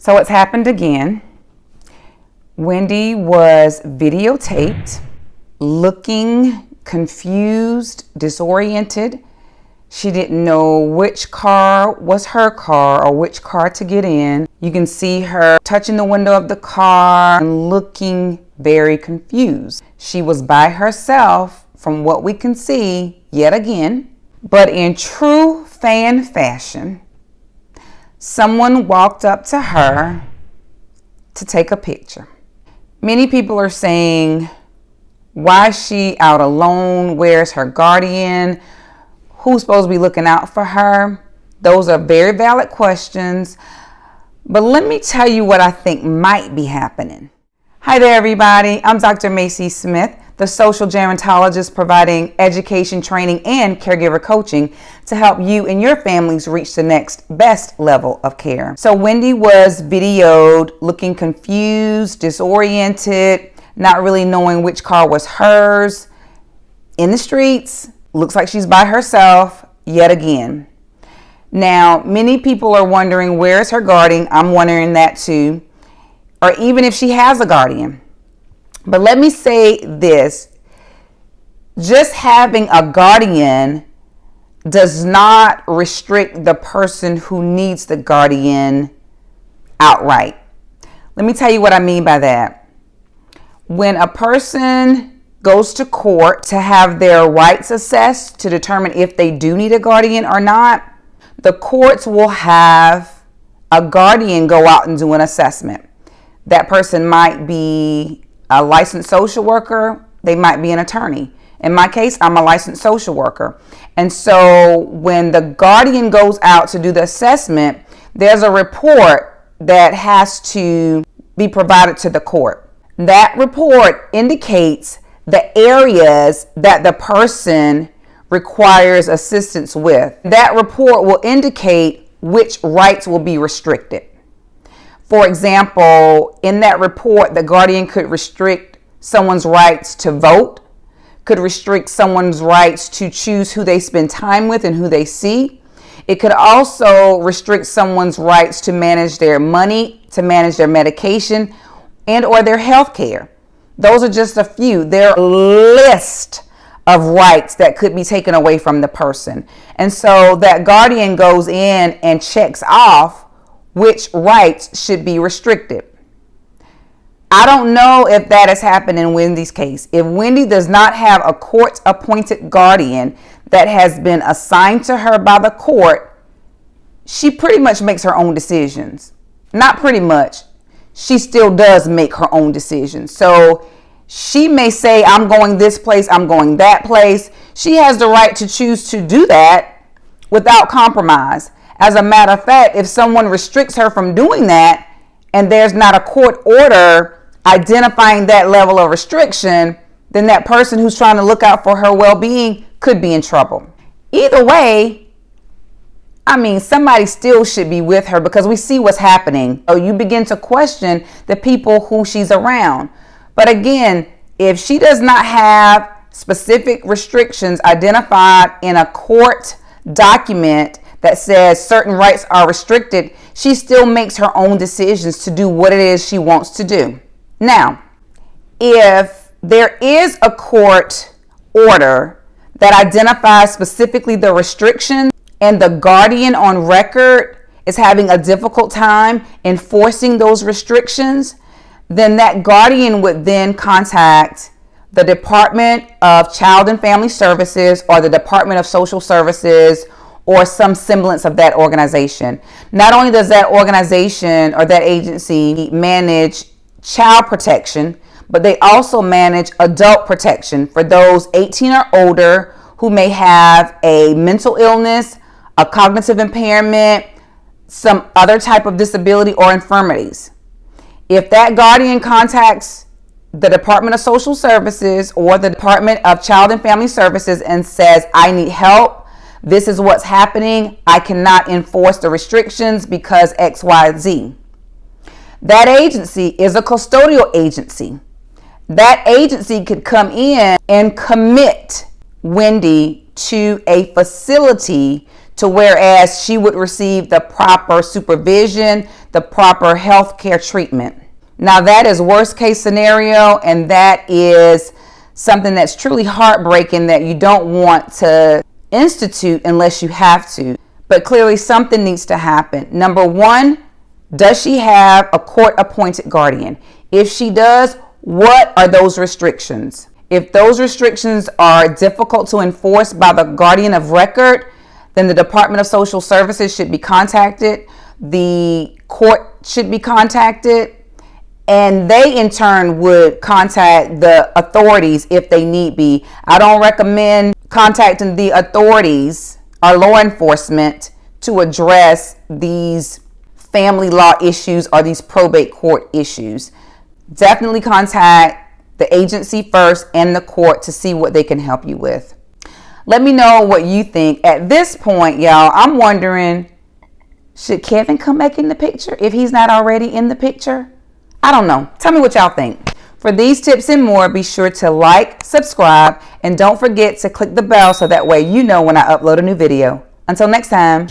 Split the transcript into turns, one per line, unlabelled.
So it's happened again. Wendy was videotaped looking confused, disoriented. She didn't know which car was her car or which car to get in. You can see her touching the window of the car and looking very confused. She was by herself from what we can see yet again, but in true fan fashion, someone walked up to her to take a picture. Many people are saying, why is she out alone? Where's her guardian? Who's supposed to be looking out for her? Those are very valid questions. But let me tell you what I think might be happening. Hi there, everybody. I'm Dr. Macie Smith, the social gerontologist providing education, training, and caregiver coaching to help you and your families reach the next best level of care. So Wendy was videoed looking confused, disoriented, not really knowing which car was hers, in the streets. Looks like she's by herself yet again. Now, many people are wondering, where's her guardian? I'm wondering that too. Or even if she has a guardian. But let me say this. Just having a guardian does not restrict the person who needs the guardian outright. Let me tell you what I mean by that. When a person goes to court to have their rights assessed to determine if they do need a guardian or not, the courts will have a guardian go out and do an assessment. That person might be a licensed social worker. They might be an attorney. In my case, I'm a licensed social worker. And so when the guardian goes out to do the assessment, there's a report that has to be provided to the court. That report indicates the areas that the person requires assistance with. That report will indicate which rights will be restricted. For example, in that report, the guardian could restrict someone's rights to vote, could restrict someone's rights to choose who they spend time with and who they see. It could also restrict someone's rights to manage their money, to manage their medication, and or their health care. Those are just a few. There are a list of rights that could be taken away from the person. And so that guardian goes in and checks off which rights should be restricted. I don't know if that has happened in Wendy's case. If Wendy does not have a court-appointed guardian that has been assigned to her by the court, she pretty much makes her own decisions. Not pretty much. She still does make her own decisions. So she may say, I'm going this place, I'm going that place. She has the right to choose to do that without compromise. As a matter of fact, if someone restricts her from doing that and there's not a court order identifying that level of restriction, then that person who's trying to look out for her well-being could be in trouble. Either way, somebody still should be with her because we see what's happening. So you begin to question the people who she's around. But again, if she does not have specific restrictions identified in a court document that says certain rights are restricted, she still makes her own decisions to do what it is she wants to do. Now, if there is a court order that identifies specifically the restrictions and the guardian on record is having a difficult time enforcing those restrictions, then that guardian would then contact the Department of Child and Family Services or the Department of Social Services or some semblance of that organization. Not only does that organization or that agency manage child protection, but they also manage adult protection for those 18 or older who may have a mental illness, a cognitive impairment, some other type of disability or infirmities. If that guardian contacts the Department of Social Services or the Department of Child and Family Services and says, I need help, this is what's happening, I cannot enforce the restrictions because X, Y, Z. That agency is a custodial agency. That agency could come in and commit Wendy to a facility to whereas she would receive the proper supervision, the proper health care treatment. Now that is worst case scenario, and that is something that's truly heartbreaking that you don't want to institute unless you have to. But clearly something needs to happen. Number one, does she have a court-appointed guardian? If she does, what are those restrictions? If those restrictions are difficult to enforce by the guardian of record, then the Department of Social Services should be contacted. The court should be contacted. And they in turn would contact the authorities if they need be. I don't recommend contacting the authorities or law enforcement to address these family law issues or these probate court issues. Definitely contact the agency first and the court to see what they can help you with. Let me know what you think. At this point, y'all, I'm wondering, should Kelvin come back in the picture if he's not already in the picture? I don't know. Tell me what y'all think. For these tips and more, be sure to like, subscribe, and don't forget to click the bell so that way you know when I upload a new video. Until next time.